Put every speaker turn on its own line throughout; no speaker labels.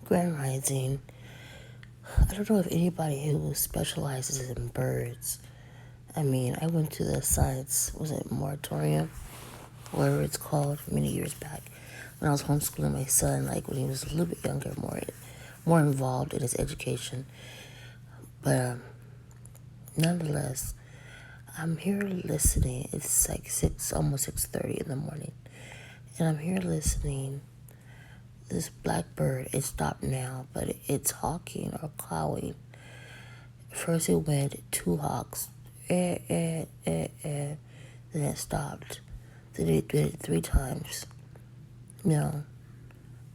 Grand Rising. I don't know if anybody who specializes in birds. I mean, I went to the science, was it moratorium, whatever it's called, many years back when I was homeschooling my son, like when he was a little bit younger, more involved in his education. But nonetheless, I'm here listening. It's like almost 6:30 in the morning, and I'm here listening. This blackbird, it stopped now, but it's hawking or cawing. First it went two hawks, then it stopped. Then it did it three times. No,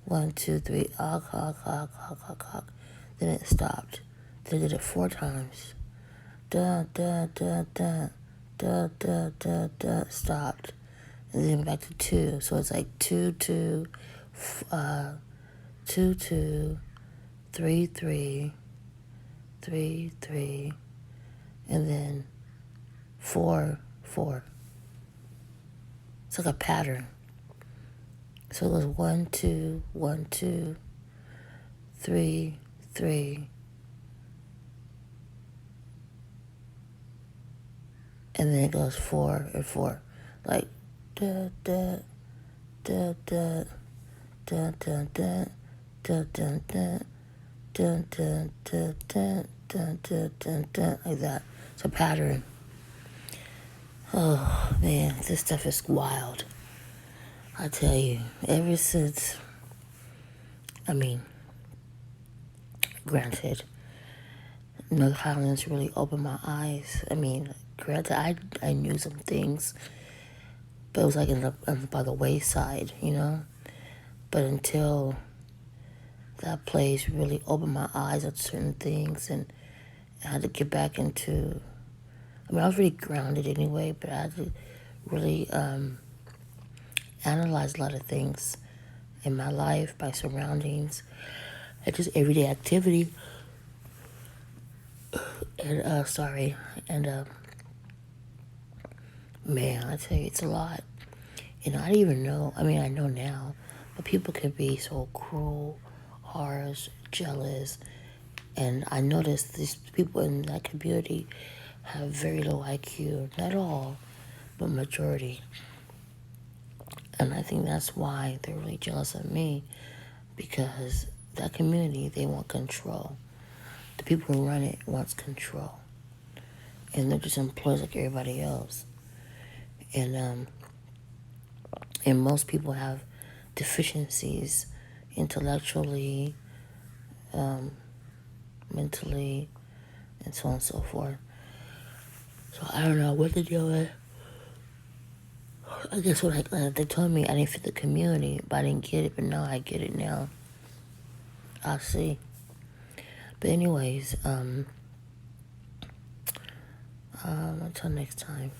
one, two, three, hawk, hawk, hawk, hawk, hawk, hawk. Then it stopped. Then it did it four times. Da, da, da, da, da, da, da, da, stopped. And then back to two. So it's like two, two, two, two, three, three, three, three, and then four, four. It's like a pattern. So it goes one, two, three, three, and then it goes four and four. Like da da da da da da da da da da da da da da da da da, like that. It's a pattern. Oh man, this stuff is wild. I tell you, ever since, I mean, granted, North Highlands really opened my eyes. I mean, granted, I knew some things, but it was like by the wayside, you know? But until that place really opened my eyes on certain things, and I had to get back into, I mean, I was really grounded anyway, but I had to really analyze a lot of things in my life, my surroundings, and just everyday activity. And, man, I tell you, it's a lot. And I didn't even know, I mean, I know now, but people can be so cruel, harsh, jealous. And I noticed these people in that community have very low IQ. Not all, but majority. And I think that's why they're really jealous of me, because that community, they want control. The people who run it wants control. And they're just employees like everybody else. And most people have deficiencies intellectually, mentally, and so on and so forth. So I don't know what to do with. I guess they told me I didn't fit the community, but I didn't get it. But now I get it now. I'll see. But anyways, until next time.